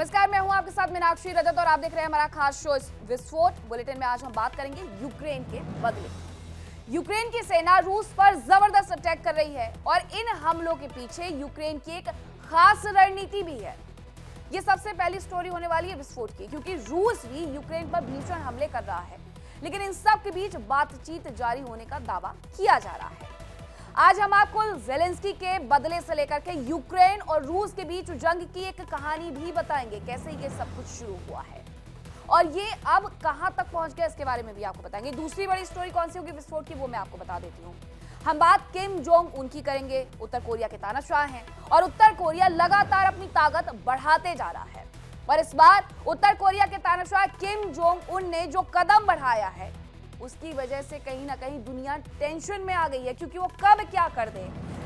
नमस्कार, मैं हूं आपके साथ मीनाक्षी रजत और आप देख रहे हैं हमारा खास शो विस्फोट बुलेटिन में। आज हम बात करेंगे यूक्रेन के बदले। यूक्रेन की सेना रूस पर जबरदस्त अटैक कर रही है और इन हमलों के पीछे यूक्रेन की एक खास रणनीति भी है। ये सबसे पहली स्टोरी होने वाली है विस्फोट की, क्योंकि रूस भी यूक्रेन पर भीषण हमले कर रहा है, लेकिन इन सब के बीच बातचीत जारी होने का दावा किया जा रहा है। आज हम आपको ज़ेलेंस्की के बदले से लेकर के यूक्रेन और रूस के बीच जंग की एक कहानी भी बताएंगे, कैसे ये सब कुछ शुरू हुआ है और ये अब कहां तक पहुंच गया, इसके बारे में भी आपको बताएंगे। दूसरी बड़ी स्टोरी कौन सी होगी विस्फोट की, वो मैं आपको बता देती हूँ। हम बात किम जोंग उन की करेंगे। उत्तर कोरिया के तानाशाह हैं और उत्तर कोरिया लगातार अपनी ताकत बढ़ाते जा रहा है और इस बार उत्तर कोरिया के तानाशाह किम जोंग उन ने जो कदम बढ़ाया है उसकी वजह से कहीं ना कहीं दुनिया टेंशन में आ गई है, क्योंकि वो कब क्या कर दे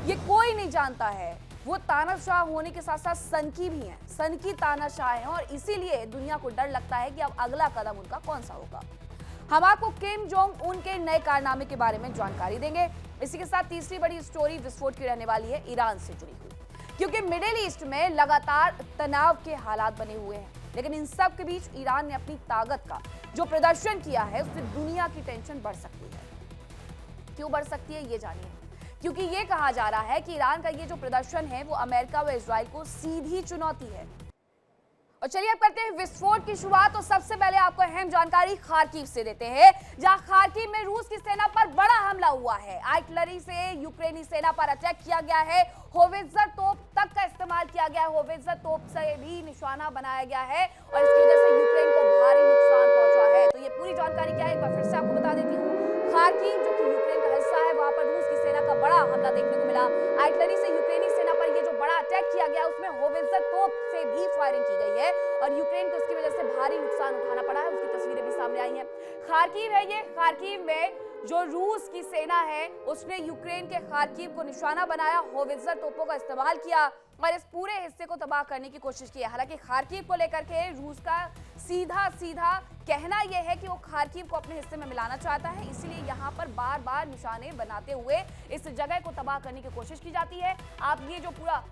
ये कोई नहीं जानता है। वो तानाशाह होने के साथ साथ सनकी भी हैं, सनकी तानाशाह हैं और इसीलिए दुनिया को डर लगता है कि अब अगला कदम उनका कौन सा होगा। हम आपको किम जोंग उन के नए कारनामे के बारे में जानकारी देंगे। इसी के साथ तीसरी बड़ी स्टोरी विस्फोट की रहने वाली है ईरान से जुड़ी हुई, क्योंकि मिडिल ईस्ट में लगातार तनाव के हालात बने हुए हैं, लेकिन इन सब के बीच ईरान ने अपनी ताकत का जो प्रदर्शन किया है उससे दुनिया की टेंशन बढ़ सकती है। क्यों बढ़ सकती है ये जानिए, क्योंकि ये कहा जा रहा है कि ईरान का ये जो प्रदर्शन है वो अमेरिका व इजराइल को सीधी चुनौती है। और चलिए अब करते हैं विस्फोट की शुरुआत। तो सबसे पहले आपको अहम जानकारी खार्किव से देते हैं, जहां खार्किव में रूस की सेना पर बड़ा हमला हुआ है। आर्टिलरी से यूक्रेनी सेना पर अटैक किया गया है, होवित्जर तोप तक का इस्तेमाल किया गया है, होवित्जर तोप से भी निशाना बनाया गया है और इसकी वजह से यूक्रेन को भारी नुकसान पहुंचा है। तो ये पूरी जानकारी क्या है एक बार फिर से आपको बता देती हूँ। खार्किव जो कि यूक्रेन का हिस्सा है, वहां पर रूस की सेना का बड़ा हमला देखने को मिला। आर्टिलरी से यूक्रेनी सेना पर ये जो बड़ा अटैक किया गया उसमें होवित्जर तोप से भी फायरिंग की गई है और यूक्रेन को इसकी वजह से भारी नुकसान उठाना पड़ा है। उसकी तस्वीरें भी सामने आई हैं। खार्किव है ये, खार्किव में जो रूस की सेना है उसने यूक्रेन के खार्किव को निशाना बनाया, होवित्जर तोपों का इस्तेमाल किया और इस पूरे हिस्से को तबाह करने की कोशिश की है। हालांकि खार्किव को लेकर के रूस का सीधा कहना यह है कि वो खार्किव को अपने हिस्से में मिलाना चाहता है, इसलिए यहाँ पर बार बार निशाने बनाते हुए इस जगह को तबाह करने की कोशिश की जाती है। आप ये जो पूरा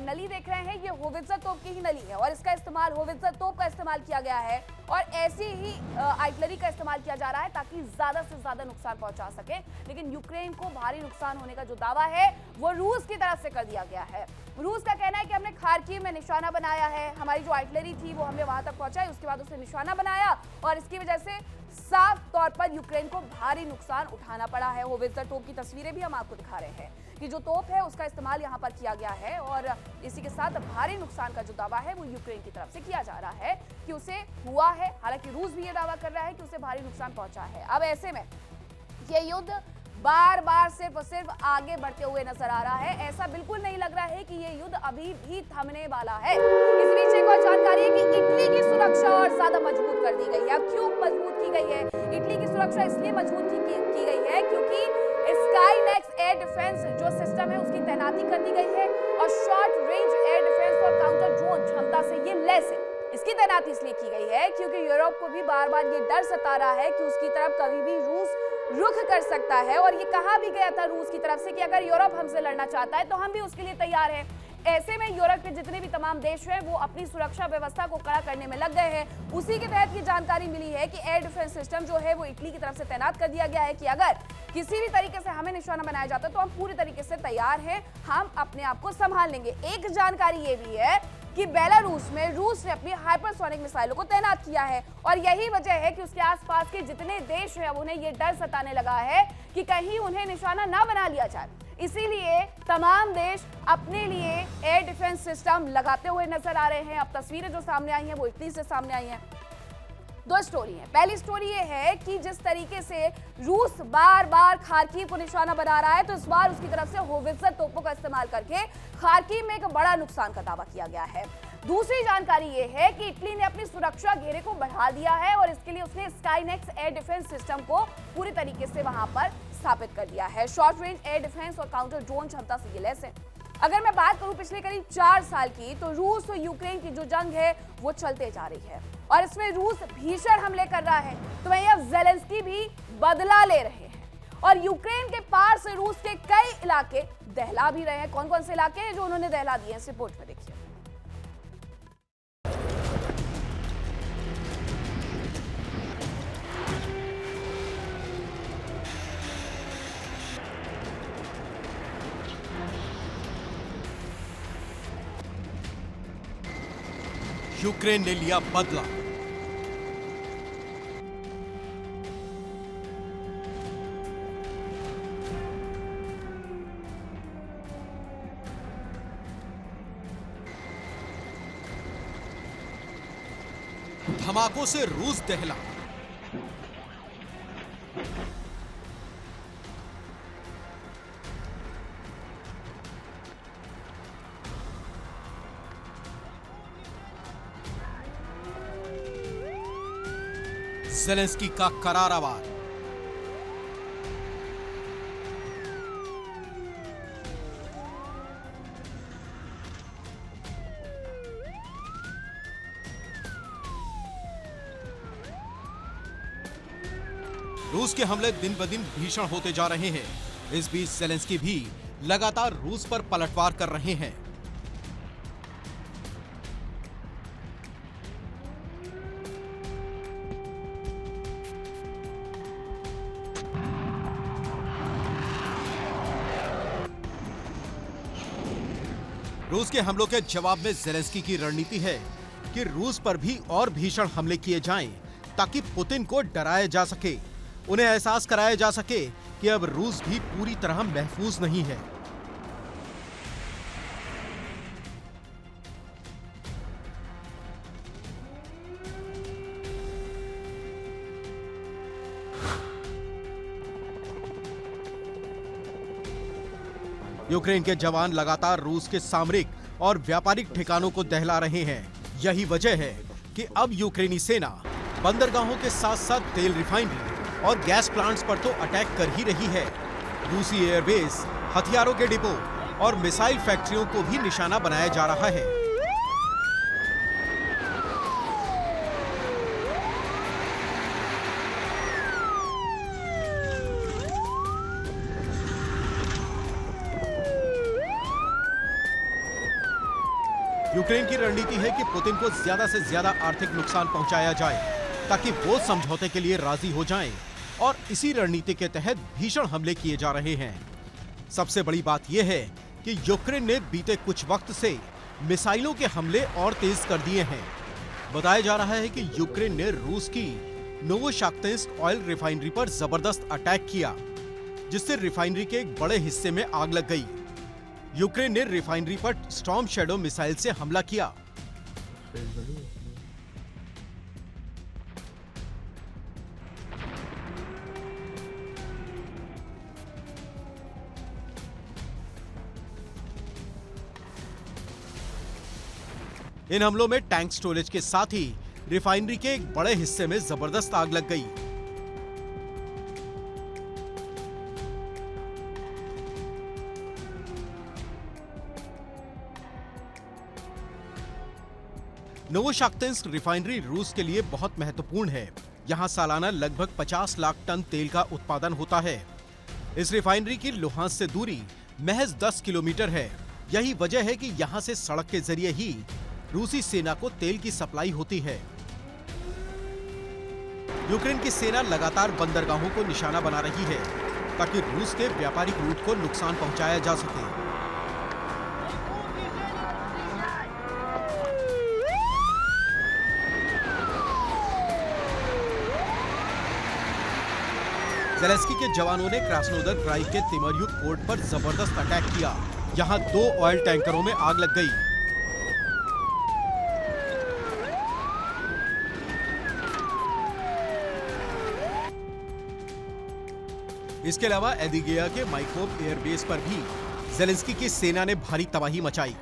नली देख रहे हैं ये होवित्जर तोप की ही नली है और इसका इस्तेमाल होवित्जर तोप का इस्तेमाल किया गया है और ऐसी ही आर्टिलरी का इस्तेमाल किया जा रहा है ताकि ज्यादा से ज्यादा नुकसान पहुंचा सके। लेकिन यूक्रेन को भारी नुकसान होने का जो दावा है वो रूस की तरफ से कर दिया गया है। रूस का कहना है कि हमने खार्किव में निशाना बनाया है, हमारी जो आर्टिलरी थी वो हमने वहां तक पहुंचाई, उसके बाद उसने निशाना बनाया और इसकी वजह से साफ तौर पर यूक्रेन को भारी नुकसान उठाना पड़ा है। होवित्जर तोप की तस्वीरें भी हम आपको दिखा रहे हैं कि जो तोप है उसका इस्तेमाल यहाँ पर किया गया है और इसी के साथ भारी नुकसान का जो दावा है वो यूक्रेन की तरफ से किया जा रहा है कि उसे हुआ है। हालांकि रूस भी ये दावा कर रहा है कि उसे भारी नुकसान पहुंचा है। अब ऐसे में ये युद्ध बार बार सिर्फ और सिर्फ आगे बढ़ते हुए नजर आ रहा है। ऐसा बिल्कुल नहीं लग रहा है कि ये युद्ध अभी भी थमने वाला है। इस बीच एक और जानकारी है कि इटली की सुरक्षा और ज्यादा मजबूत कर दी गई है। अब क्यों मजबूत की गई है? इटली की सुरक्षा इसलिए मजबूत की गई है क्योंकि स्काईनेक्स एयर डिफेंस जो सिस्टम है उसकी तैनाती कर दी गई है और शॉर्ट रेंज एयर डिफेंस और काउंटर ड्रोन क्षमता से ये लैस है। इसकी तैनाती इसलिए की गई है क्योंकि यूरोप को भी बार बार ये डर सता रहा है कि उसकी तरफ कभी भी रूस रुख कर सकता है और ये कहा भी गया था रूस की तरफ से कि अगर यूरोप हमसे लड़ना चाहता है तो हम भी उसके लिए तैयार हैं। ऐसे में यूरोप के जितने भी तमाम देश हैं वो अपनी सुरक्षा व्यवस्था को कड़ा करने में लग गए हैं। उसी के तहत ये जानकारी मिली है कि एयर डिफेंस सिस्टम जो है वो इटली की तरफ से तैनात कर दिया गया है कि अगर किसी भी तरीके से हमें निशाना बनाया जाता है तो हम पूरी तरीके से तैयार हैं, हम अपने आप को संभाल लेंगे। एक जानकारी ये भी है कि बेलारूस में रूस ने अपनी हाइपरसोनिक मिसाइलों को तैनात किया है और यही वजह है कि उसके आसपास के जितने देश हैं अब उन्हें ये डर सताने लगा है कि कहीं उन्हें निशाना ना बना लिया जाए। इसीलिए तमाम देश अपने लिए एयर डिफेंस सिस्टम लगाते हुए नजर आ रहे हैं। अब तस्वीरें जो सामने आई हैं वो इटली से सामने आई हैं। दो स्टोरी है। पहली स्टोरी ये है कि जिस तरीके से रूस बार बार खार्किव को निशाना बना रहा है तो इस बार उसकी तरफ से होवित्जर तोपों का इस्तेमाल करके खार्किव में एक बड़ा नुकसान का दावा किया गया है। दूसरी जानकारी ये है कि इटली ने अपनी सुरक्षा घेरे को बढ़ा दिया है और इसके लिए उसने स्काईनेक्स एयर डिफेंस सिस्टम को पूरी तरीके से वहां पर स्थापित कर दिया है। शॉर्ट रेंज एयर डिफेंस और काउंटर ड्रोन क्षमता से ये लैस है। अगर मैं बात करूं पिछले करीब 4 साल की, तो रूस और यूक्रेन की जो जंग है वो चलते जा रही है और इसमें रूस भीषण हमले कर रहा है तो वहीं अब ज़ेलेंस्की भी बदला ले रहे हैं और यूक्रेन के पार से रूस के कई इलाके दहला भी रहे हैं। कौन कौन से इलाके हैं जो उन्होंने दहला दिए हैं, इस रिपोर्ट में देखिए। यूक्रेन ने लिया बदला। धमाकों से रूस दहला। ज़ेलेंस्की का करारा वार। रूस के हमले दिन ब दिन भीषण होते जा रहे हैं। इस बीच ज़ेलेंस्की भी लगातार रूस पर पलटवार कर रहे हैं। रूस के हमलों के जवाब में ज़ेलेंस्की की रणनीति है कि रूस पर भी और भीषण हमले किए जाएं ताकि पुतिन को डराया जा सके, उन्हें एहसास कराया जा सके कि अब रूस भी पूरी तरह महफूज नहीं है। यूक्रेन के जवान लगातार रूस के सामरिक और व्यापारिक ठिकानों को दहला रहे हैं। यही वजह है कि अब यूक्रेनी सेना बंदरगाहों के साथ साथ तेल रिफाइनरी और गैस प्लांट्स पर तो अटैक कर ही रही है। रूसी एयरबेस, हथियारों के डिपो और मिसाइल फैक्ट्रियों को भी निशाना बनाया जा रहा है। यूक्रेन की रणनीति है कि पुतिन को ज्यादा से ज्यादा आर्थिक नुकसान पहुंचाया जाए ताकि वो समझौते के लिए राजी हो जाएं, और इसी रणनीति के तहत भीषण हमले किए जा रहे हैं। सबसे बड़ी बात यह है कि यूक्रेन ने बीते कुछ वक्त से मिसाइलों के हमले और तेज कर दिए हैं। बताया जा रहा है कि यूक्रेन ने रूस की नोवोशाख्तिंस्क ऑयल रिफाइनरी पर जबरदस्त अटैक किया, जिससे रिफाइनरी के एक बड़े हिस्से में आग लग गई। यूक्रेन ने रिफाइनरी पर स्टॉर्म शैडो मिसाइल से हमला किया। इन हमलों में टैंक स्टोरेज के साथ ही रिफाइनरी के एक बड़े हिस्से में जबरदस्त आग लग गई। नोवोशाख्तिंस्क रिफाइनरी रूस के लिए बहुत महत्वपूर्ण है। यहां सालाना लगभग 50 लाख टन तेल का उत्पादन होता है। इस रिफाइनरी की लुहांस से दूरी महज 10 किलोमीटर है। यही वजह है कि यहां से सड़क के जरिए ही रूसी सेना को तेल की सप्लाई होती है। यूक्रेन की सेना लगातार बंदरगाहों को निशाना बना रही है ताकि रूस के व्यापारिक रूट को नुकसान पहुंचाया जा सके। ज़ेलेंस्की के जवानों ने क्रास्नोदर क्राई के तिमरयुक पोर्ट पर जबरदस्त अटैक किया। यहां 2 ऑयल टैंकरों में आग लग गई। इसके अलावा एदिगेया के माइकोव एयरबेस पर भी ज़ेलेंस्की की सेना ने भारी तबाही मचाई।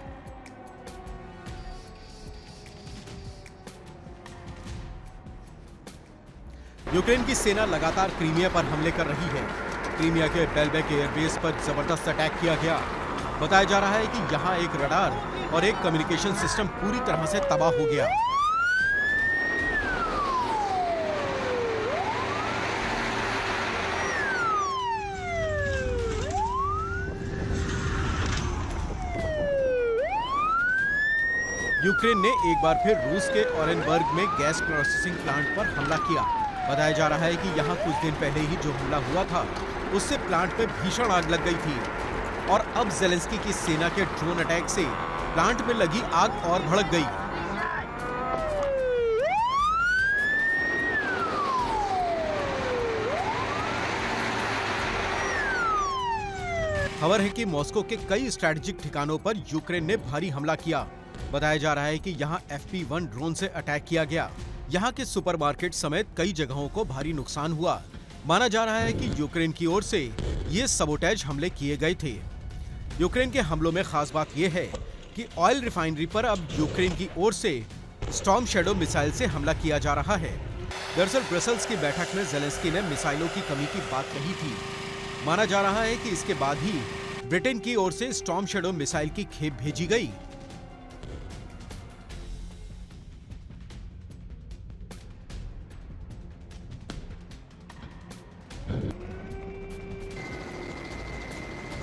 यूक्रेन की सेना लगातार क्रीमिया पर हमले कर रही है। क्रीमिया के बेलबेक एयरबेस पर जबरदस्त अटैक किया गया। बताया जा रहा है कि यहां एक रडार और एक कम्युनिकेशन सिस्टम पूरी तरह से तबाह हो गया। यूक्रेन ने एक बार फिर रूस के ओरेनबर्ग में गैस प्रोसेसिंग प्लांट पर हमला किया। बताया जा रहा है कि यहां कुछ दिन पहले ही जो हमला हुआ था उससे प्लांट में भीषण आग लग गई थी, और अब ज़ेलेंस्की की सेना के ड्रोन अटैक से प्लांट में लगी आग और भड़क गई। खबर है कि मॉस्को के कई स्ट्रैटेजिक ठिकानों पर यूक्रेन ने भारी हमला किया। बताया जा रहा है कि यहां FP-1 ड्रोन से अटैक किया गया। यहां के सुपरमार्केट समेत कई जगहों को भारी नुकसान हुआ। माना जा रहा है कि यूक्रेन की ओर से ये सबोटेज हमले किए गए थे। यूक्रेन के हमलों में खास बात यह है कि ऑयल रिफाइनरी पर अब यूक्रेन की ओर से स्टॉर्म शैडो मिसाइल से हमला किया जा रहा है। दरअसल ब्रसेल्स की बैठक में ज़ेलेंस्की ने मिसाइलों की कमी की बात कही थी। माना जा रहा है कि इसके बाद ही ब्रिटेन की ओर से स्टॉर्म शैडो मिसाइल की खेप भेजी गई।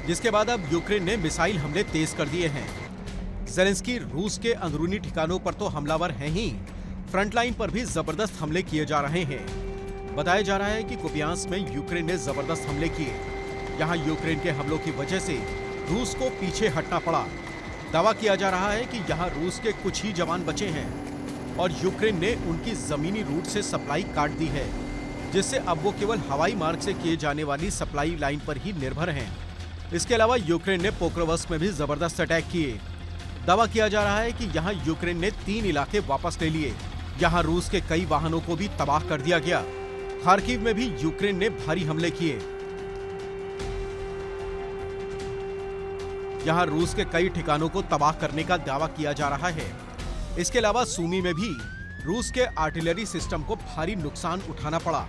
जिसके बाद अब यूक्रेन ने मिसाइल हमले तेज कर दिए हैं। ज़ेलेंस्की रूस के अंदरूनी ठिकानों पर तो हमलावर हैं ही, फ्रंटलाइन पर भी जबरदस्त हमले किए जा रहे हैं। बताया जा रहा है कि कुपियांस में यूक्रेन ने जबरदस्त हमले किए। यहां यूक्रेन के हमलों की वजह से रूस को पीछे हटना पड़ा। दावा किया जा रहा है कि यहां रूस के कुछ ही जवान बचे हैं और यूक्रेन ने उनकी जमीनी रूट से सप्लाई काट दी है, जिससे अब वो केवल हवाई मार्ग से किए जाने वाली सप्लाई लाइन पर ही निर्भर हैं। इसके अलावा यूक्रेन ने पोक्रोवस्क में भी जबरदस्त अटैक किए। दावा किया जा रहा है कि यहां यूक्रेन ने 3 इलाके वापस ले लिए। यहां रूस के कई वाहनों को भी तबाह कर दिया गया। खार्किव में भी यूक्रेन ने भारी हमले किए। यहां रूस के कई ठिकानों को तबाह करने का दावा किया जा रहा है। इसके अलावा सूमी में भी रूस के आर्टिलरी सिस्टम को भारी नुकसान उठाना पड़ा।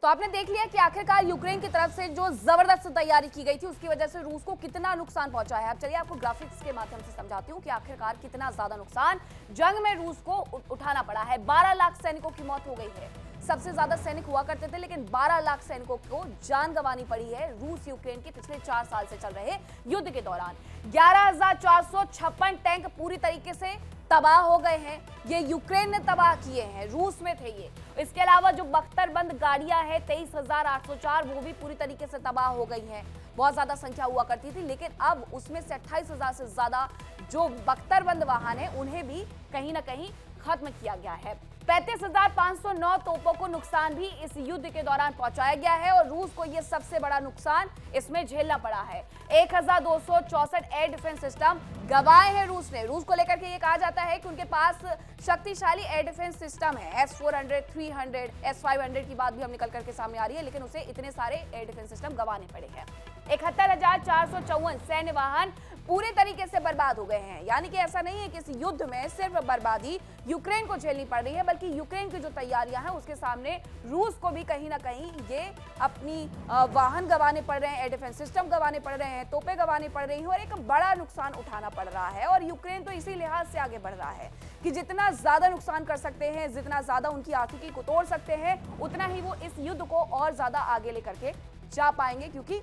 तो आपने देख लिया कि आखिरकार यूक्रेन की तरफ से जो जबरदस्त तैयारी की गई थी उसकी वजह से रूस को कितना नुकसान पहुंचा है। अब चलिए आपको ग्राफिक्स के माध्यम से समझाती हूं कि आखिरकार कितना ज्यादा नुकसान जंग में रूस को उठाना पड़ा है। 12 लाख सैनिकों की मौत हो गई है। सबसे ज्यादा सैनिक हुआ करते थे, लेकिन 12 लाख सैनिकों को जान गंवानी पड़ी है रूस यूक्रेन के पिछले 4 साल से चल रहे युद्ध के दौरान। 11,456 टैंक पूरी तरीके से तबाह हो गए हैं। ये यूक्रेन ने तबाह किए हैं, रूस में थे ये। इसके अलावा जो बख्तरबंद गाड़ियां हैं 23,804 वो भी पूरी तरीके से तबाह हो गई हैं। बहुत ज्यादा संख्या हुआ करती थी, लेकिन अब उसमें से 28,000 से ज्यादा जो बख्तरबंद वाहन है उन्हें भी कहीं ना कहीं खत्म किया गया है। 35,509 तोपों को नुकसान भी इस युद्ध के दौरान पहुंचाया गया है और रूस को यह सबसे बड़ा नुकसान इसमें झेलना पड़ा है। 1,264 एयर डिफेंस सिस्टम गंवाए हैं रूस ने। रूस को लेकर के ये कहा जाता है कि उनके पास शक्तिशाली एयर डिफेंस सिस्टम है। S-400, 300, S-500 की बात भी हम निकल करके सामने आ रही है, लेकिन उसे इतने सारे एयर डिफेंस सिस्टम गंवाने पड़े हैं। 71,454 सैन्य वाहन पूरे तरीके से बर्बाद हो गए हैं। यानी कि ऐसा नहीं है कि इस युद्ध में सिर्फ बर्बादी यूक्रेन को झेलनी पड़ रही है, बल्कि यूक्रेन की जो तैयारियां हैं उसके सामने रूस को भी कहीं ना कहीं ये अपनी वाहन गंवाने पड़ रहे हैं, एयर डिफेंस सिस्टम गंवाने पड़ रहे हैं, तोपें गंवाने पड़ रही हैं और एक बड़ा नुकसान उठाना पड़ रहा है। और यूक्रेन तो इसी लिहाज से आगे बढ़ रहा है कि जितना ज्यादा नुकसान कर सकते हैं, जितना ज्यादा उनकी आर्थिकी को तोड़ सकते हैं, उतना ही वो इस युद्ध को और ज्यादा आगे लेकर के जा पाएंगे। क्योंकि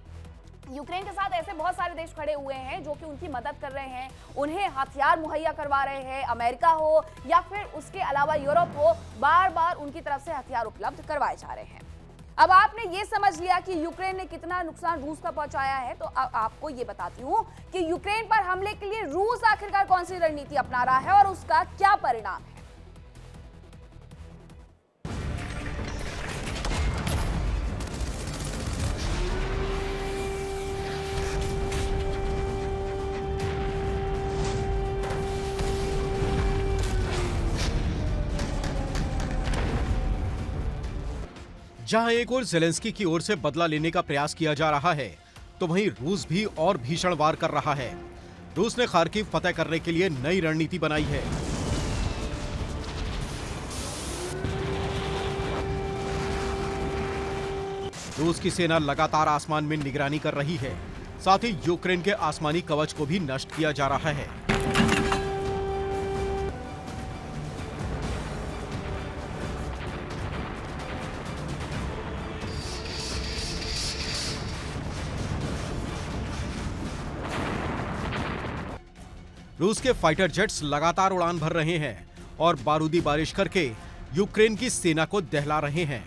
यूक्रेन के साथ ऐसे बहुत सारे देश खड़े हुए हैं जो कि उनकी मदद कर रहे हैं, उन्हें हथियार मुहैया करवा रहे हैं। अमेरिका हो या फिर उसके अलावा यूरोप हो, बार बार उनकी तरफ से हथियार उपलब्ध करवाए जा रहे हैं। अब आपने ये समझ लिया कि यूक्रेन ने कितना नुकसान रूस का पहुंचाया है, तो अब आपको ये बताती हूं कि यूक्रेन पर हमले के लिए रूस आखिरकार कौन सी रणनीति अपना रहा है और उसका क्या परिणाम है। जहां एक ओर ज़ेलेंस्की की ओर से बदला लेने का प्रयास किया जा रहा है, तो वहीं रूस भी और भीषण वार कर रहा है। रूस ने खार्किव फतह करने के लिए नई रणनीति बनाई है। रूस की सेना लगातार आसमान में निगरानी कर रही है, साथ ही यूक्रेन के आसमानी कवच को भी नष्ट किया जा रहा है। रूस के फाइटर जेट्स लगातार उड़ान भर रहे हैं और बारूदी बारिश करके यूक्रेन की सेना को दहला रहे हैं।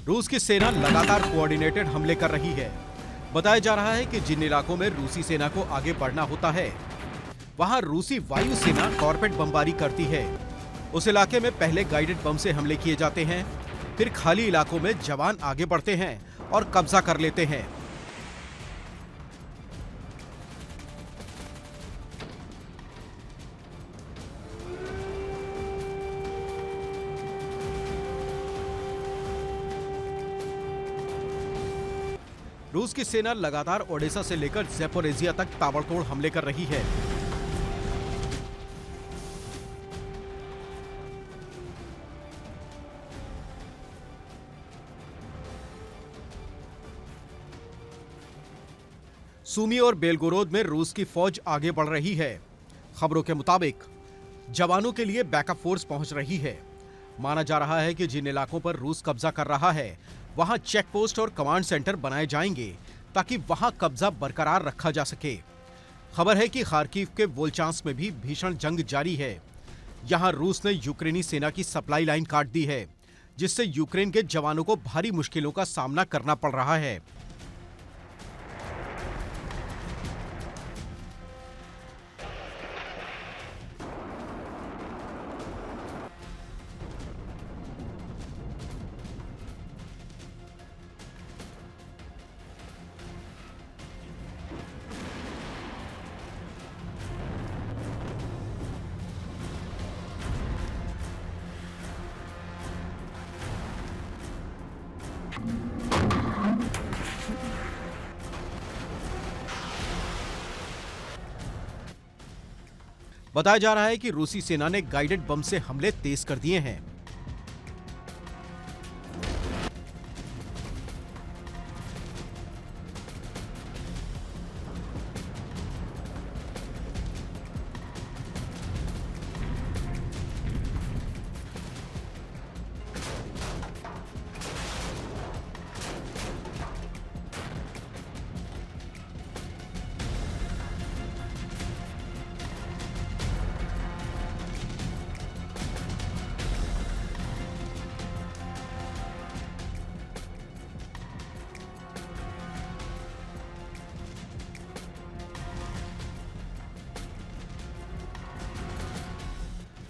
रूस की सेना लगातार कोऑर्डिनेटेड हमले कर रही है। बताया जा रहा है कि जिन इलाकों में रूसी सेना को आगे बढ़ना होता है, वहां रूसी वायु सेना टॉर्पेड बमबारी करती है। उस इलाके में पहले गाइडेड बम से हमले किए जाते हैं, फिर खाली इलाकों में जवान आगे बढ़ते हैं और कब्जा कर लेते हैं। रूस की सेना लगातार ओडेसा से लेकर ज़ैपोरिज़िया तक ताबड़तोड़ हमले कर रही है। सूमी और बेलगोरोद में रूस की फौज आगे बढ़ रही है। खबरों के मुताबिक जवानों के लिए बैकअप फोर्स पहुंच रही है। माना जा रहा है कि जिन इलाकों पर रूस कब्जा कर रहा है, वहां चेक पोस्ट और कमांड सेंटर बनाए जाएंगे ताकि वहां कब्जा बरकरार रखा जा सके। खबर है कि खार्किव के वोल्चांस्क में भी भीषण जंग जारी है। यहां रूस ने यूक्रेनी सेना की सप्लाई लाइन काट दी है, जिससे यूक्रेन के जवानों को भारी मुश्किलों का सामना करना पड़ रहा है। बताया जा रहा है कि रूसी सेना ने गाइडेड बम से हमले तेज कर दिए हैं।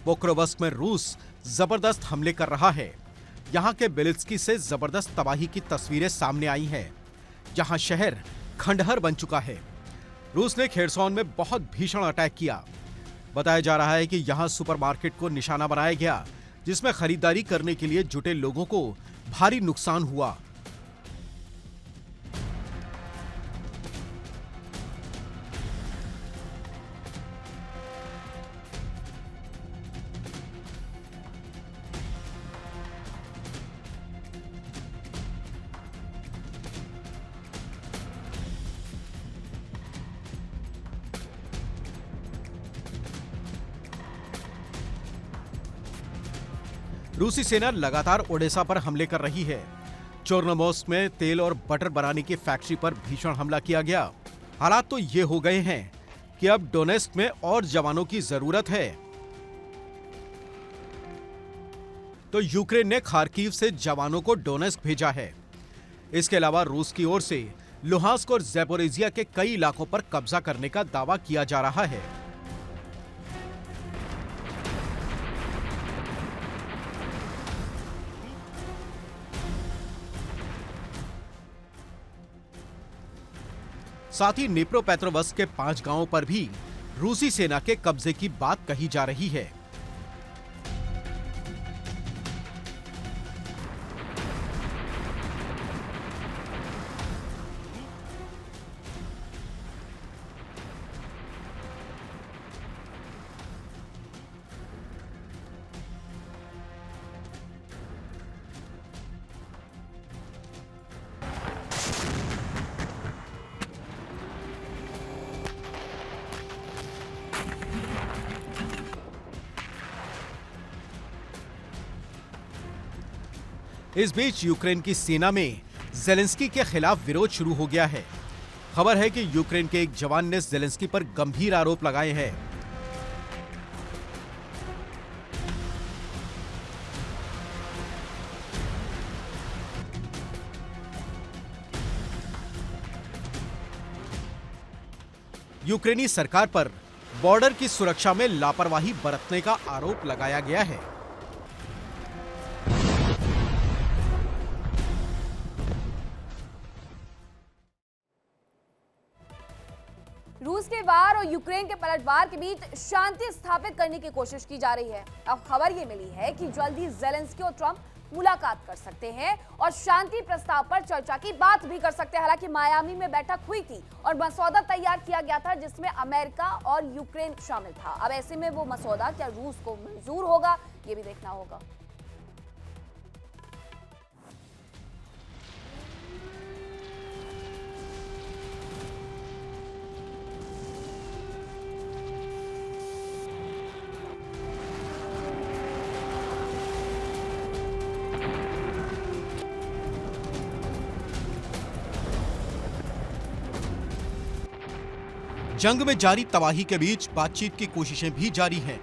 पोक्रोवस्क में रूस जबरदस्त हमले कर रहा है। यहां के बेलित्स्की से जबरदस्त तबाही की तस्वीरें सामने आई हैं। यहां शहर खंडहर बन चुका है। रूस ने खेरसॉन में बहुत भीषण अटैक किया। बताया जा रहा है कि यहां सुपरमार्केट को निशाना बनाया गया, जिसमें खरीदारी करने के लिए जुटे लोगों को भारी नुकसान हुआ। रूसी सेना लगातार ओडेसा पर हमले कर रही है। चोर्नोमोर्स्क में तेल और बटर बनाने की फैक्ट्री पर भीषण हमला किया गया। हालात तो ये हो गए हैं कि अब डोनेस्क में और जवानों की जरूरत है। तो यूक्रेन ने खार्किव से जवानों को डोनेस्क भेजा है। इसके अलावा रूस की ओर से लुहांस्क और ज़ैपोरिज़िया के कई इलाकों पर कब्जा करने का दावा किया जा रहा है। साथ ही निप्रोपेट्रोवस्क के 5 गांवों पर भी रूसी सेना के कब्जे की बात कही जा रही है। इस बीच यूक्रेन की सेना में ज़ेलेंस्की के खिलाफ विरोध शुरू हो गया है। खबर है कि यूक्रेन के एक जवान ने ज़ेलेंस्की पर गंभीर आरोप लगाए हैं। यूक्रेनी सरकार पर बॉर्डर की सुरक्षा में लापरवाही बरतने का आरोप लगाया गया है। रूस के वार और यूक्रेन के पलटवार के बीच शांति स्थापित करने की कोशिश की जा रही है। अब खबर ये मिली है कि जल्दी ज़ेलेंस्की और ट्रंप मुलाकात कर सकते हैं और शांति प्रस्ताव पर चर्चा की बात भी कर सकते हैं। हालांकि मायामी में बैठक हुई थी और मसौदा तैयार किया गया था जिसमें अमेरिका और यूक्रेन शामिल था। अब ऐसे में वो मसौदा क्या रूस को मंजूर होगा, ये भी देखना होगा। जंग में जारी तबाही के बीच बातचीत की कोशिशें भी जारी हैं।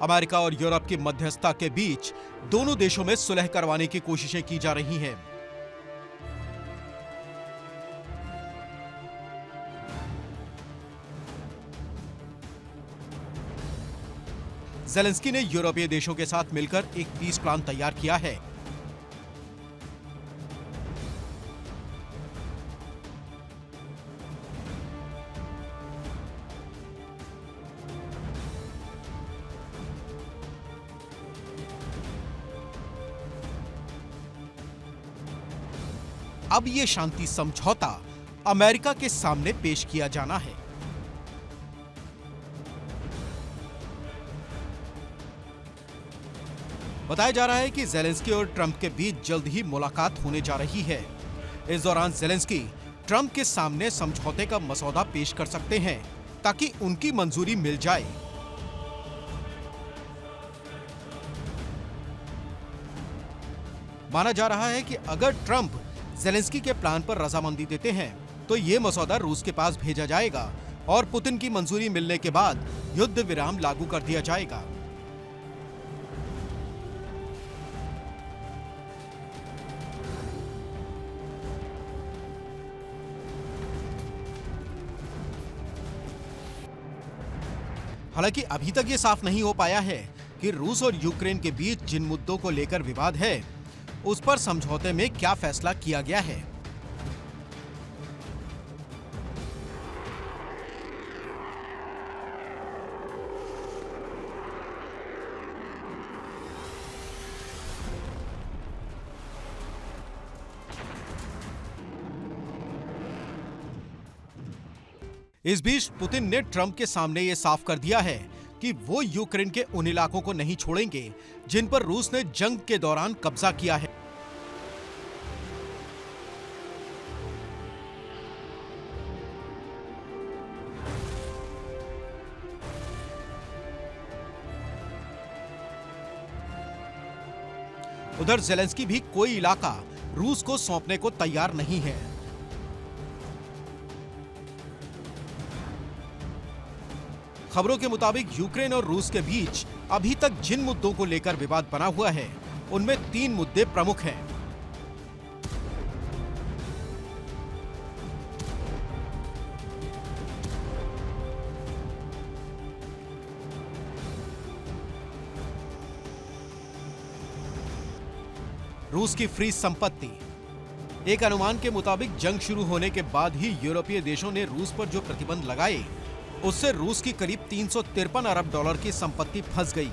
अमेरिका और यूरोप की मध्यस्थता के बीच दोनों देशों में सुलह करवाने की कोशिशें की जा रही हैं। ज़ेलेंस्की ने यूरोपीय देशों के साथ मिलकर एक पीस प्लान तैयार किया है। अब ये शांति समझौता अमेरिका के सामने पेश किया जाना है। बताया जा रहा है कि ज़ेलेंस्की और ट्रंप के बीच जल्द ही मुलाकात होने जा रही है। इस दौरान ज़ेलेंस्की ट्रंप के सामने समझौते का मसौदा पेश कर सकते हैं ताकि उनकी मंजूरी मिल जाए। माना जा रहा है कि अगर ट्रंप ज़ेलेंस्की के प्लान पर रजामंदी देते हैं तो ये मसौदा रूस के पास भेजा जाएगा और पुतिन की मंजूरी मिलने के बाद युद्ध विराम लागू कर दिया जाएगा। हालांकि अभी तक ये साफ नहीं हो पाया है कि रूस और यूक्रेन के बीच जिन मुद्दों को लेकर विवाद है उस पर समझौते में क्या फैसला किया गया है। इस बीच पुतिन ने ट्रंप के सामने ये साफ कर दिया है कि वो यूक्रेन के उन इलाकों को नहीं छोड़ेंगे जिन पर रूस ने जंग के दौरान कब्जा किया है। उधर ज़ेलेंस्की भी कोई इलाका रूस को सौंपने को तैयार नहीं है। खबरों के मुताबिक यूक्रेन और रूस के बीच अभी तक जिन मुद्दों को लेकर विवाद बना हुआ है उनमें 3 मुद्दे प्रमुख हैं। रूस की फ्रीज संपत्ति। एक अनुमान के मुताबिक जंग शुरू होने के बाद ही यूरोपीय देशों ने रूस पर जो प्रतिबंध लगाए उससे रूस की करीब 353 अरब डॉलर की संपत्ति फंस गई।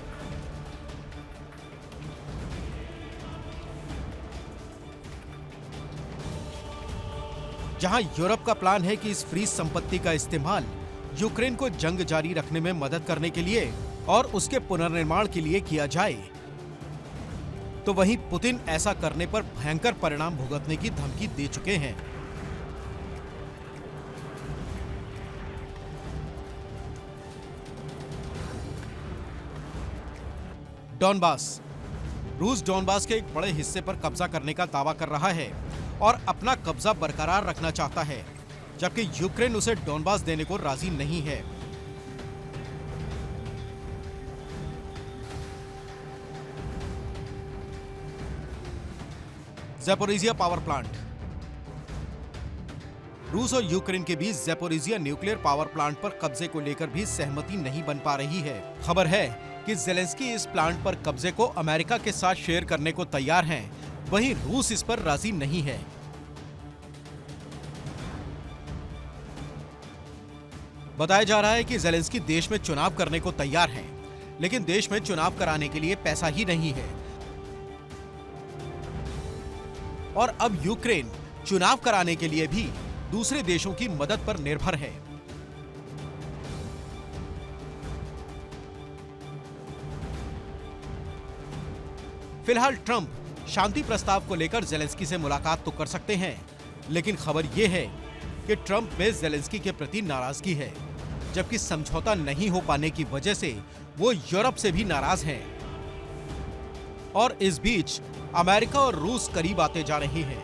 जहां यूरोप का प्लान है कि इस फ्रीज संपत्ति का इस्तेमाल यूक्रेन को जंग जारी रखने में मदद करने के लिए और उसके पुनर्निर्माण के लिए किया जाए, तो वहीं पुतिन ऐसा करने पर भयंकर परिणाम भुगतने की धमकी दे चुके हैं। डॉनबास। रूस डॉनबास के एक बड़े हिस्से पर कब्जा करने का दावा कर रहा है और अपना कब्जा बरकरार रखना चाहता है, जबकि यूक्रेन उसे डॉनबास देने को राजी नहीं है। Zaporizhzhia power plant. रूस और यूक्रेन के बीच ज़ैपोरिज़िया न्यूक्लियर पावर प्लांट पर कब्जे को लेकर भी सहमति नहीं बन पा रही है। खबर है कि ज़ेलेंस्की इस प्लांट पर कब्जे को अमेरिका के साथ शेयर करने को तैयार हैं, वहीं रूस इस पर राजी नहीं है। बताया जा रहा है कि ज़ेलेंस्की देश में चुनाव करने को तैयार हैं, लेकिन देश में चुनाव कराने के लिए पैसा ही नहीं है और अब यूक्रेन चुनाव कराने के लिए भी दूसरे देशों की मदद पर निर्भर है। फिलहाल ट्रंप शांति प्रस्ताव को लेकर ज़ेलेंस्की से मुलाकात तो कर सकते हैं, लेकिन खबर यह है कि ट्रंप में ज़ेलेंस्की के प्रति नाराजगी है, जबकि समझौता नहीं हो पाने की वजह से वो यूरोप से भी नाराज हैं। और इस बीच अमेरिका और रूस करीब आते जा रहे हैं।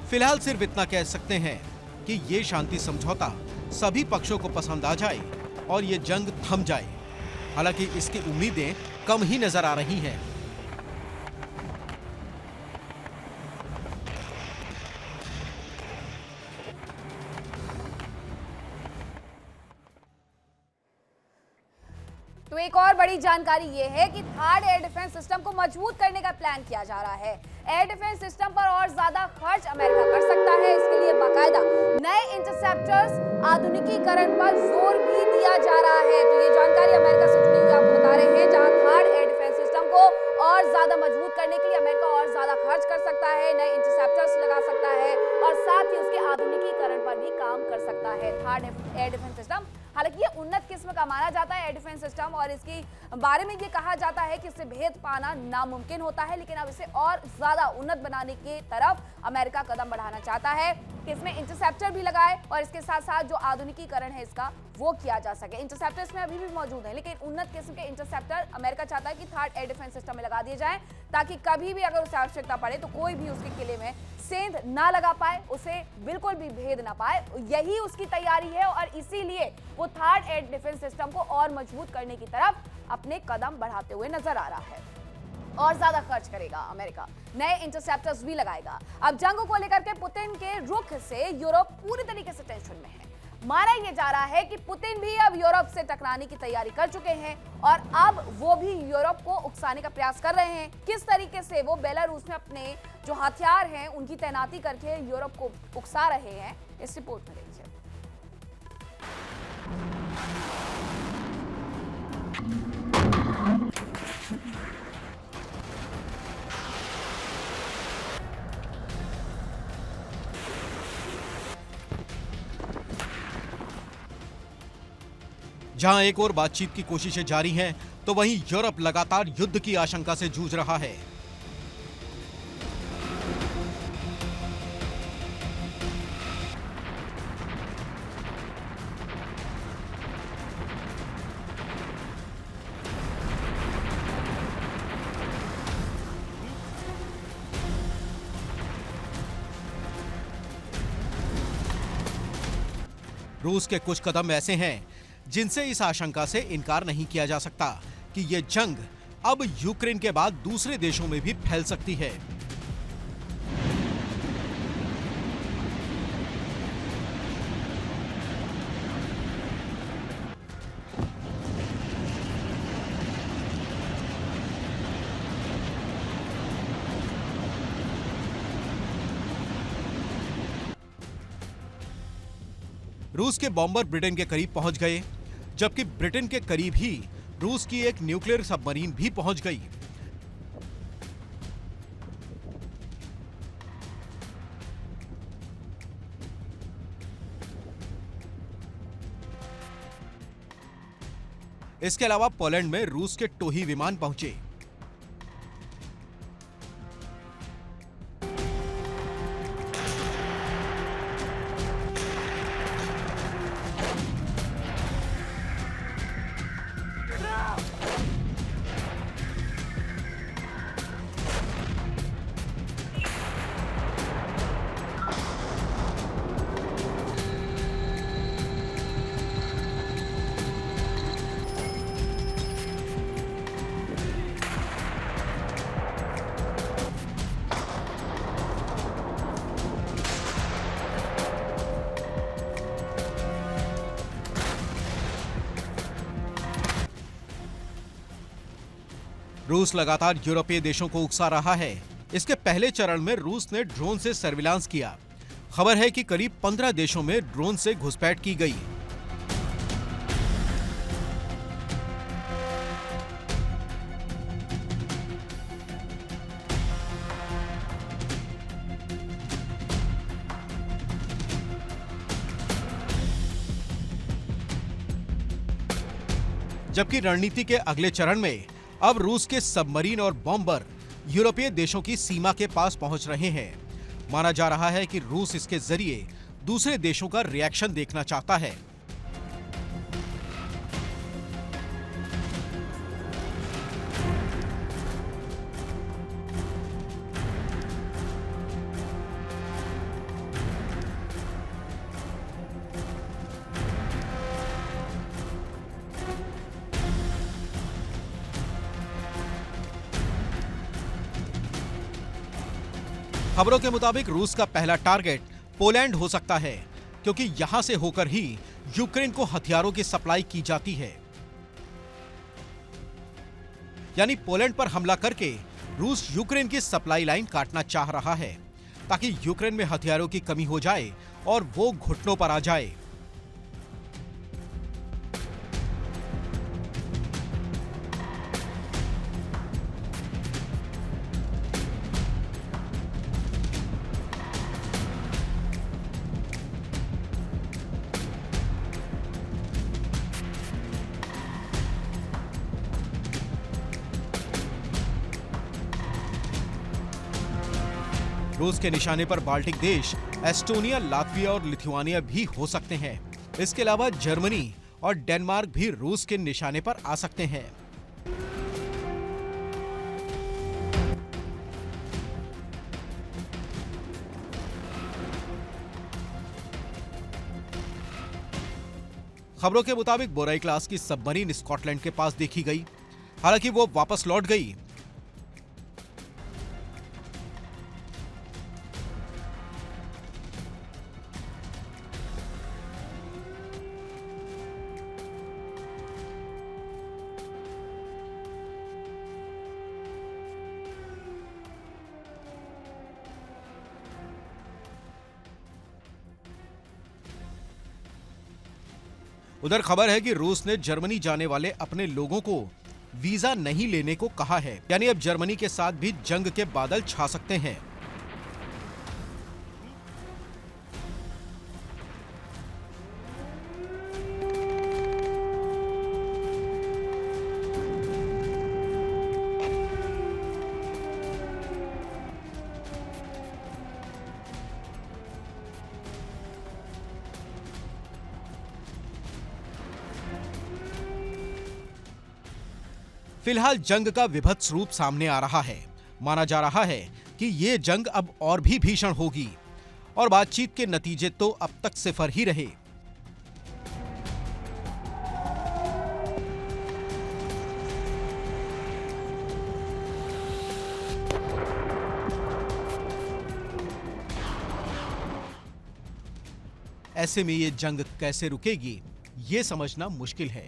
फिलहाल सिर्फ इतना कह सकते हैं कि ये शांति समझौता सभी पक्षों को पसंद आ जाए और ये जंग थम जाए। हालांकि इसकी उम्मीदें कम ही नजर आ रही हैं। तो एक और बड़ी जानकारी ये है कि थर्ड एयर डिफेंस सिस्टम को मजबूत करने का प्लान किया जा रहा है। एयर डिफेंस सिस्टम पर और ज्यादा खर्च अमेरिका कर सकता है। इसके लिए बाकायदा नए इंटरसेप्टर्स आधुनिकीकरण पर जोर भी दिया जा रहा है। तो ये जानकारी अमेरिका से जुड़ी हुई आपको बता रहे हैं, जहां थर्ड एयर डिफेंस सिस्टम को और ज्यादा मजबूत करने के लिए अमेरिका और ज्यादा खर्च कर सकता है, नए इंटरसेप्टर्स लगा सकता है और साथ ही उसके आधुनिकीकरण पर भी काम कर सकता है। थर्ड एयर डिफेंस सिस्टम हालांकि ये उन्नत किस्म का माना जाता है एयर डिफेंस सिस्टम, और इसके बारे में ये कहा जाता है कि इससे भेद पाना नामुमकिन होता है, लेकिन अब इसे और ज्यादा उन्नत बनाने की तरफ अमेरिका कदम बढ़ाना चाहता है कि इसमें इंटरसेप्टर भी लगाए और इसके साथ साथ जो आधुनिकीकरण है इसका वो किया जा सके। इंटरसेप्टर इसमें अभी भी मौजूद है, लेकिन उन्नत किस्म के इंटरसेप्टर अमेरिका चाहता है कि थर्ड एयर डिफेंस सिस्टम में लगा दिए जाए, ताकि कभी भी अगर उसे आवश्यकता पड़े तो कोई भी उसके किले में सेंध ना लगा पाए, उसे बिल्कुल भी भेद ना पाए। यही उसकी तैयारी है और इसीलिए वो थर्ड एयर डिफेंस सिस्टम को और मजबूत करने की तरफ अपने कदम बढ़ाते हुए नजर आ रहा है। और ज्यादा खर्च करेगा अमेरिका, नए इंटरसेप्टर्स भी लगाएगा। अब जंग को लेकर के पुतिन के रुख से यूरोप पूरी तरीके से टेंशन में है। माना यह जा रहा है कि पुतिन भी अब यूरोप से टकराने की तैयारी कर चुके हैं और अब वो भी यूरोप को उकसाने का प्रयास कर रहे हैं। किस तरीके से वो बेलारूस में अपने जो हथियार हैं उनकी तैनाती करके यूरोप को उकसा रहे हैं, इस रिपोर्ट में देखिए। जहां एक और बातचीत की कोशिशें जारी हैं, तो वहीं यूरोप लगातार युद्ध की आशंका से जूझ रहा है। रूस के कुछ कदम ऐसे हैं जिनसे इस आशंका से इनकार नहीं किया जा सकता कि ये जंग अब यूक्रेन के बाद दूसरे देशों में भी फैल सकती है। रूस के बॉम्बर ब्रिटेन के करीब पहुंच गए, जबकि ब्रिटेन के करीब ही रूस की एक न्यूक्लियर सबमरीन भी पहुंच गई। इसके अलावा पोलैंड में रूस के टोही विमान पहुंचे। रूस लगातार यूरोपीय देशों को उकसा रहा है। इसके पहले चरण में रूस ने ड्रोन से सर्विलांस किया। खबर है कि करीब 15 देशों में ड्रोन से घुसपैठ की गई। जबकि रणनीति के अगले चरण में अब रूस के सबमरीन और बॉम्बर यूरोपीय देशों की सीमा के पास पहुंच रहे हैं। माना जा रहा है कि रूस इसके जरिए दूसरे देशों का रिएक्शन देखना चाहता है। खबरों के मुताबिक रूस का पहला टारगेट पोलैंड हो सकता है, क्योंकि यहां से होकर ही यूक्रेन को हथियारों की सप्लाई की जाती है। यानी पोलैंड पर हमला करके रूस यूक्रेन की सप्लाई लाइन काटना चाह रहा है, ताकि यूक्रेन में हथियारों की कमी हो जाए और वो घुटनों पर आ जाए। रूस के निशाने पर बाल्टिक देश एस्टोनिया, लातविया और लिथुआनिया भी हो सकते हैं। इसके अलावा जर्मनी और डेनमार्क भी रूस के निशाने पर आ सकते हैं। खबरों के मुताबिक बोराई क्लास की सबमरीन स्कॉटलैंड के पास देखी गई, हालांकि वो वापस लौट गई। उधर खबर है कि रूस ने जर्मनी जाने वाले अपने लोगों को वीजा नहीं लेने को कहा है। यानी अब जर्मनी के साथ भी जंग के बादल छा सकते हैं। फिलहाल जंग का विभत्स रूप सामने आ रहा है। माना जा रहा है कि ये जंग अब और भी भीषण होगी और बातचीत के नतीजे तो अब तक सिफर ही रहे। ऐसे में ये जंग कैसे रुकेगी, ये समझना मुश्किल है।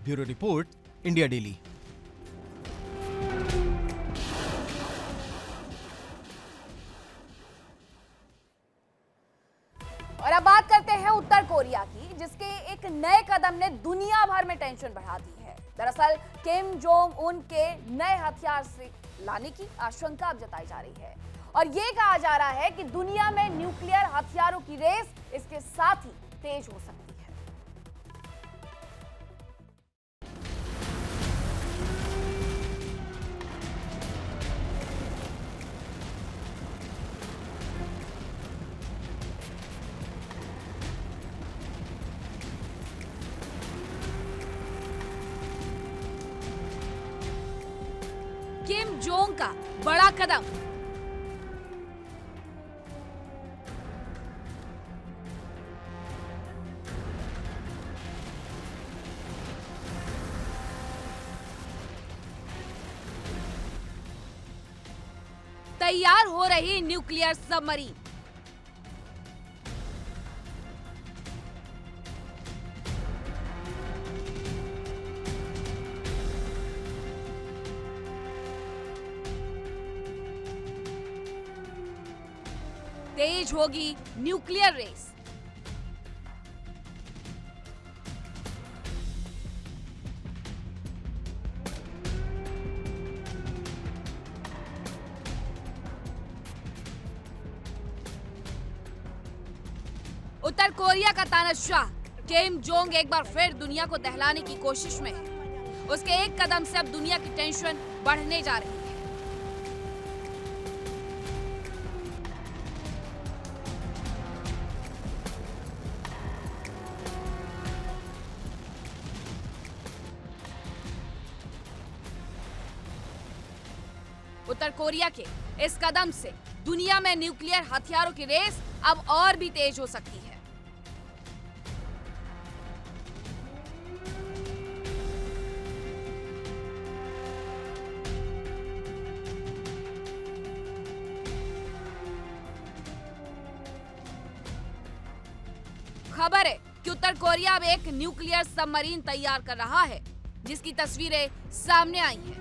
Bureau report, India daily. और अब बात करते हैं उत्तर कोरिया की, जिसके एक नए कदम ने दुनिया भर में टेंशन बढ़ा दी है। दरअसल किम जोंग उन के नए हथियार से लाने की आशंका अब जताई जा रही है और ये कहा जा रहा है कि दुनिया में न्यूक्लियर हथियारों की रेस इसके साथ ही तेज हो सकती है। किम जोंग का बड़ा कदम। तैयार हो रही न्यूक्लियर सबमरीन। तेज होगी न्यूक्लियर रेस। उत्तर कोरिया का तानाशाह किम जोंग एक बार फिर दुनिया को दहलाने की कोशिश में है। उसके एक कदम से अब दुनिया की टेंशन बढ़ने जा रही है। उत्तर कोरिया के इस कदम से दुनिया में न्यूक्लियर हथियारों की रेस अब और भी तेज हो सकती है। खबर है कि उत्तर कोरिया अब एक न्यूक्लियर सबमरीन तैयार कर रहा है, जिसकी तस्वीरें सामने आई हैं।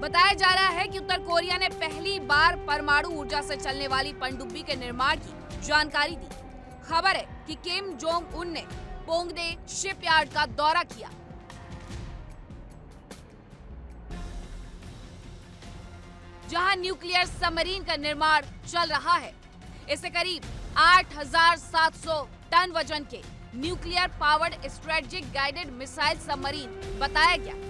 बताया जा रहा है कि उत्तर कोरिया ने पहली बार परमाणु ऊर्जा से चलने वाली पनडुब्बी के निर्माण की जानकारी दी। खबर है कि किम जोंग उन ने पोंगडे शिपयार्ड का दौरा किया। जहां न्यूक्लियर सबमरीन का निर्माण चल रहा है। इसे करीब 8,700 टन वजन के nuclear powered strategic guided missile submarine बताया गया।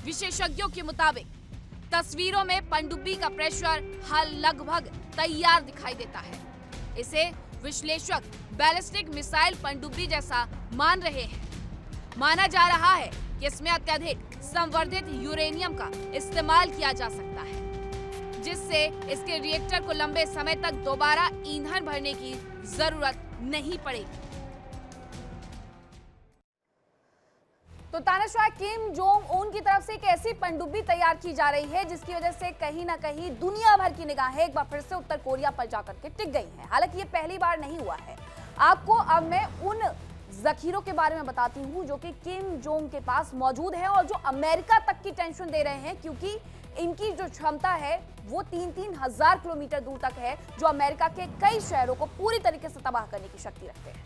विशेषज्ञों के मुताबिक तस्वीरों में पनडुब्बी का प्रेशर हल लगभग तैयार दिखाई देता है। इसे विश्लेषक बैलिस्टिक मिसाइल पनडुब्बी जैसा मान रहे हैं। माना जा रहा है कि इसमें अत्यधिक संवर्धित यूरेनियम का इस्तेमाल किया जा सकता है, जिससे इसके रिएक्टर को लंबे समय तक दोबारा ईंधन भरने की जरूरत नहीं पड़ेगी। तो तानाशाह किम जोंग उन की तरफ से एक ऐसी पनडुब्बी तैयार की जा रही है जिसकी वजह से कहीं ना कहीं दुनिया भर की निगाहें एक बार फिर से उत्तर कोरिया पर जाकर के टिक गई हैं। हालांकि ये पहली बार नहीं हुआ है। आपको अब मैं उन जखीरों के बारे में बताती हूं जो कि किम जोंग के पास मौजूद है और जो अमेरिका तक की टेंशन दे रहे हैं, क्योंकि इनकी जो क्षमता है वो 3-3 हजार किलोमीटर दूर तक है, जो अमेरिका के कई शहरों को पूरी तरीके से तबाह करने की शक्ति रखते हैं।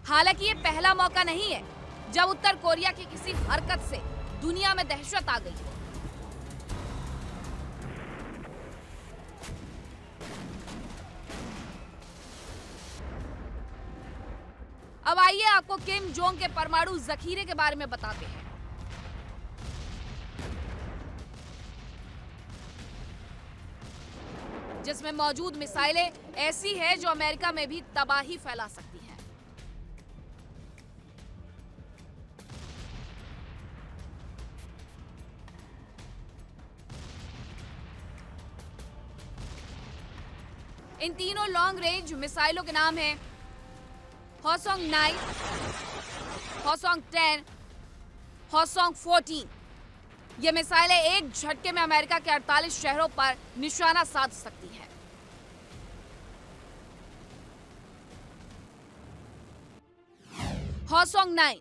हालांकि ये पहला मौका नहीं है जब उत्तर कोरिया की किसी हरकत से दुनिया में दहशत आ गई। अब आइए आपको किम जोंग के परमाणु जखीरे के बारे में बताते हैं। जिसमें मौजूद मिसाइलें ऐसी है जो अमेरिका में भी तबाही फैला सकती हैं। इन तीनों लॉन्ग रेंज मिसाइलों के नाम हैं हॉसोंग 9, हॉसोंग 10, हॉसोंग 14। ये मिसाइलें एक झटके में अमेरिका के 48 शहरों पर निशाना साध सकती हैं। हॉसोंग 9,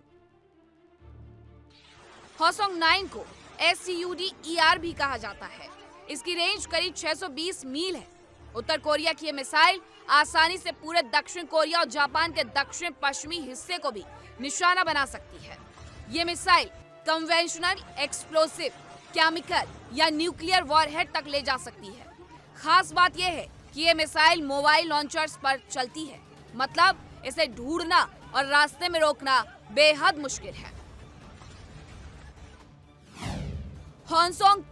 हॉसोंग 9 को SCUD-ER भी कहा जाता है। इसकी रेंज करीब 620 मील है। उत्तर कोरिया की यह मिसाइल आसानी से पूरे दक्षिण कोरिया और जापान के दक्षिण पश्चिमी हिस्से को भी निशाना बना सकती है। ये मिसाइल कन्वेंशनल एक्सप्लोसिव केमिकल या न्यूक्लियर वॉरहेड तक ले जा सकती है। खास बात यह है कि ये मिसाइल मोबाइल लॉन्चर्स पर चलती है, मतलब इसे ढूंढना और रास्ते में रोकना बेहद मुश्किल है। हॉन्सोंग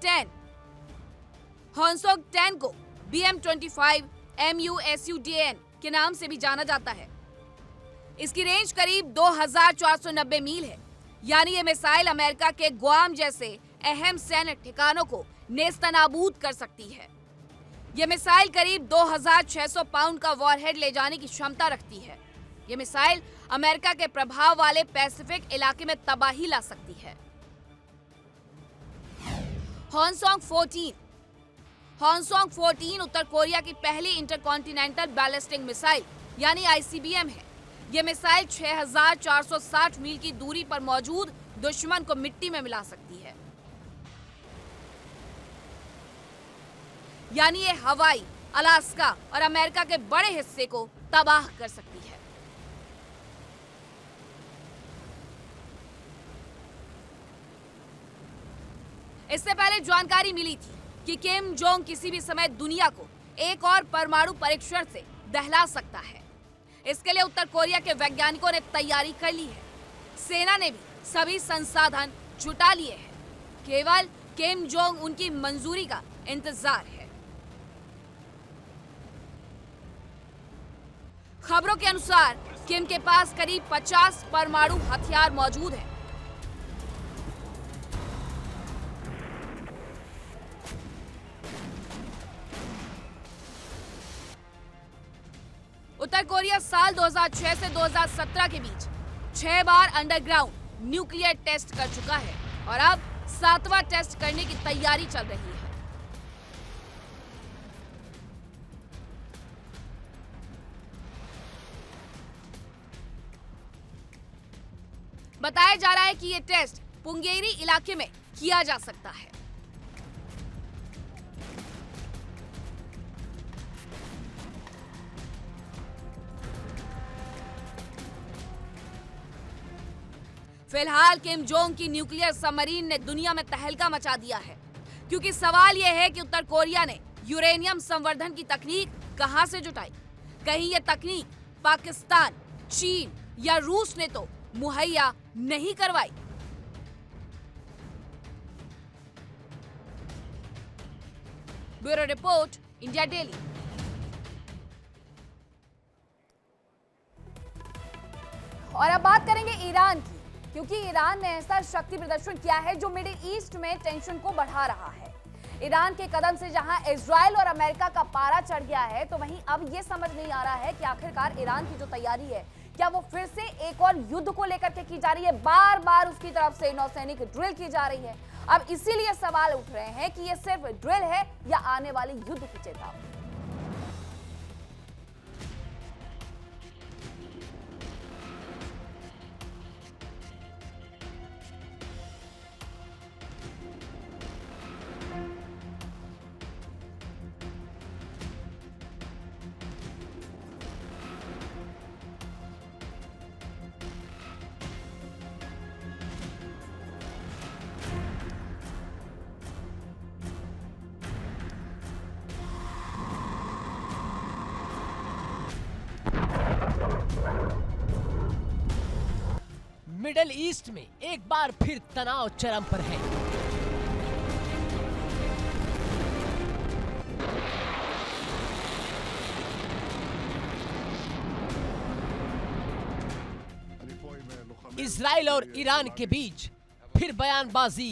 10 को BM-25 MUSUDN के नाम से भी जाना जाता है। इसकी रेंज करीब 2490 मील है, यानी ये मिसाइल अमेरिका के गुआम जैसे अहम सैन्य ठिकानों को नेस्तनाबूद कर सकती है। ये मिसाइल करीब 2600 पाउंड का वॉरहेड ले जाने की क्षमता रखती है। ये मिसाइल अमेरिका के प्रभाव वाले पैसिफिक इलाके में तबाही ला सकती है। हॉन्सोंग 14 उत्तर कोरिया की पहली इंटरकॉन्टिनेंटल बैलिस्टिक मिसाइल यानी ICBM है। यह मिसाइल 6460 मील की दूरी पर मौजूद दुश्मन को मिट्टी में मिला सकती है, यानी ये हवाई, अलास्का और अमेरिका के बड़े हिस्से को तबाह कर सकती है। इससे पहले जानकारी मिली थी कि किम जोंग किसी भी समय दुनिया को एक और परमाणु परीक्षण से दहला सकता है। इसके लिए उत्तर कोरिया के वैज्ञानिकों ने तैयारी कर ली है। सेना ने भी सभी संसाधन जुटा लिए हैं। केवल किम जोंग उनकी मंजूरी का इंतजार है। खबरों के अनुसार किम के पास करीब 50 परमाणु हथियार मौजूद हैं। उत्तर कोरिया साल 2006 से 2017 के बीच 6 बार अंडरग्राउंड न्यूक्लियर टेस्ट कर चुका है और अब 7वां टेस्ट करने की तैयारी चल रही है। बताया जा रहा है कि यह टेस्ट पुंगेरी इलाके में किया जा सकता है। फिलहाल किम जोंग की न्यूक्लियर सबमरीन ने दुनिया में तहलका मचा दिया है, क्योंकि सवाल यह है कि उत्तर कोरिया ने यूरेनियम संवर्धन की तकनीक कहां से जुटाई। कहीं यह तकनीक पाकिस्तान, चीन या रूस ने तो मुहैया नहीं करवाई। Bureau report, India daily. और अब बात करेंगे ईरान की, क्योंकि ईरान ने ऐसा शक्ति प्रदर्शन किया है जो मिडिल ईस्ट में टेंशन को बढ़ा रहा है। ईरान के कदम से जहां इजराइल और अमेरिका का पारा चढ़ गया है, तो वहीं अब ये समझ नहीं आ रहा है कि आखिरकार ईरान की जो तैयारी है, क्या वो फिर से एक और युद्ध को लेकर के की जा रही है। बार बार उसकी तरफ से नौसैनिक ड्रिल की जा रही है। अब इसीलिए सवाल उठ रहे हैं कि ये सिर्फ ड्रिल है या आने वाली युद्ध की चेतावनी। मिडिल ईस्ट में एक बार फिर तनाव चरम पर है। इजराइल और ईरान के बीच फिर बयानबाजी।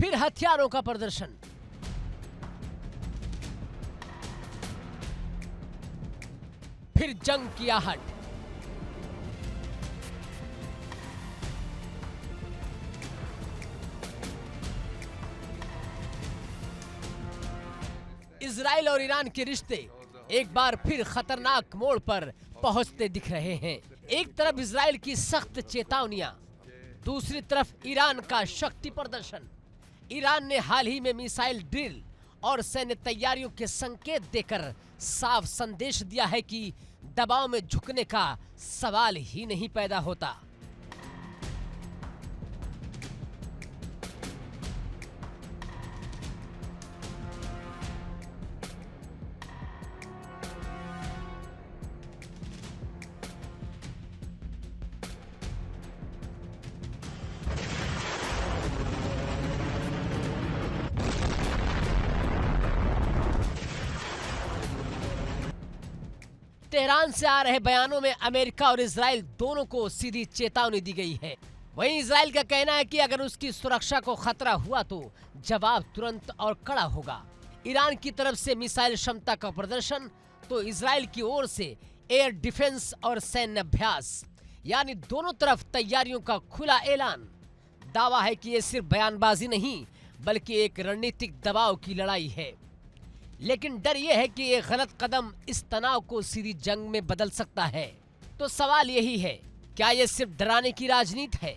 फिर हथियारों का प्रदर्शन। फिर जंग की आहट। इजराइल और ईरान के रिश्ते एक बार फिर खतरनाक मोड़ पर पहुंचते दिख रहे हैं। एक तरफ इजराइल की सख्त चेतावनियां, दूसरी तरफ ईरान का शक्ति प्रदर्शन। ईरान ने हाल ही में मिसाइल ड्रिल और सैन्य तैयारियों के संकेत देकर साफ संदेश दिया है कि दबाव में झुकने का सवाल ही नहीं पैदा होता। तेहरान से आ रहे बयानों में अमेरिका और इजराइल दोनों को सीधी चेतावनी दी गई है। वहीं इजराइल का कहना है कि अगर उसकी सुरक्षा को खतरा हुआ तो जवाब तुरंत और कड़ा होगा। ईरान की तरफ से मिसाइल क्षमता का प्रदर्शन तो इजराइल की ओर से एयर डिफेंस और सैन्य अभ्यास, यानी दोनों तरफ तैयारियों का खुला ऐलान। दावा है कि ये सिर्फ बयानबाजी नहीं बल्कि एक रणनीतिक दबाव की लड़ाई है। लेकिन डर यह है कि एक गलत कदम इस तनाव को सीधी जंग में बदल सकता है। तो सवाल यही है, क्या यह सिर्फ डराने की राजनीति है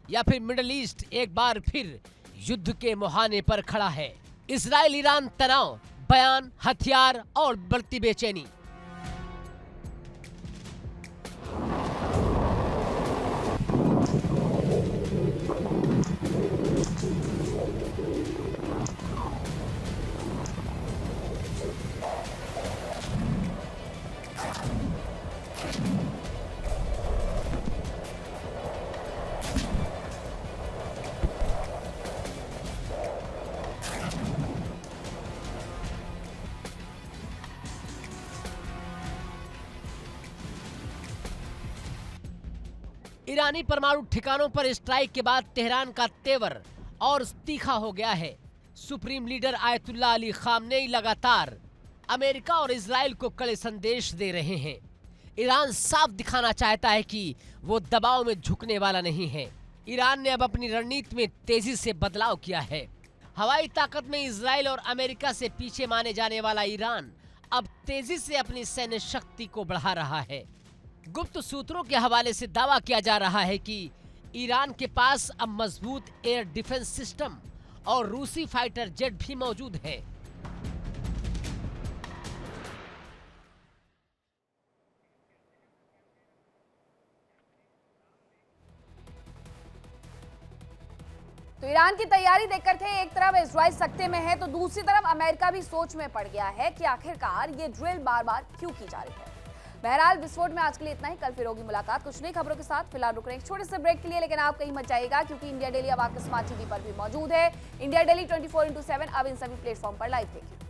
या फिर मिडिल ईस्ट एक बार फिर युद्ध के मुहाने पर खड़ा है? इजराइल ईरान तनाव, बयान, हथियार और बढ़ती बेचैनी। ईरानी परमाणु ठिकानों पर स्ट्राइक के बाद तेहरान का तेवर और तीखा हो गया है। Supreme leader Ayatollah Ali Khamenei लगातार अमेरिका और इजराइल को कड़े संदेश दे रहे हैं। ईरान साफ दिखाना चाहता है कि वो दबाव में झुकने वाला नहीं है। ईरान ने अब अपनी रणनीति में तेजी से बदलाव किया है। हवाई ताकत में इजराइल और अमेरिका से पीछे माने जाने वाला ईरान अब तेजी से अपनी सैन्य शक्ति को बढ़ा रहा है। गुप्त सूत्रों के हवाले से दावा किया जा रहा है कि ईरान के पास अब मजबूत एयर डिफेंस सिस्टम और रूसी फाइटर जेट भी मौजूद है। तो ईरान की तैयारी देखकर थे एक तरफ इजराइल सकते में है तो दूसरी तरफ अमेरिका भी सोच में पड़ गया है कि आखिरकार ये ड्रिल बार बार क्यों की जा रही है। बहरहाल विस्फोट में आज के लिए इतना ही। कल फिर होगी मुलाकात कुछ नई खबरों के साथ। फिलहाल रुक रहे हैं एक छोटे से ब्रेक के लिए, लेकिन आप कहीं मत जाइएगा क्योंकि इंडिया डेली अब आपके स्मार्ट टीवी पर भी मौजूद है। इंडिया डेली 24/7 अब इन सभी प्लेटफॉर्म पर लाइव देखिए।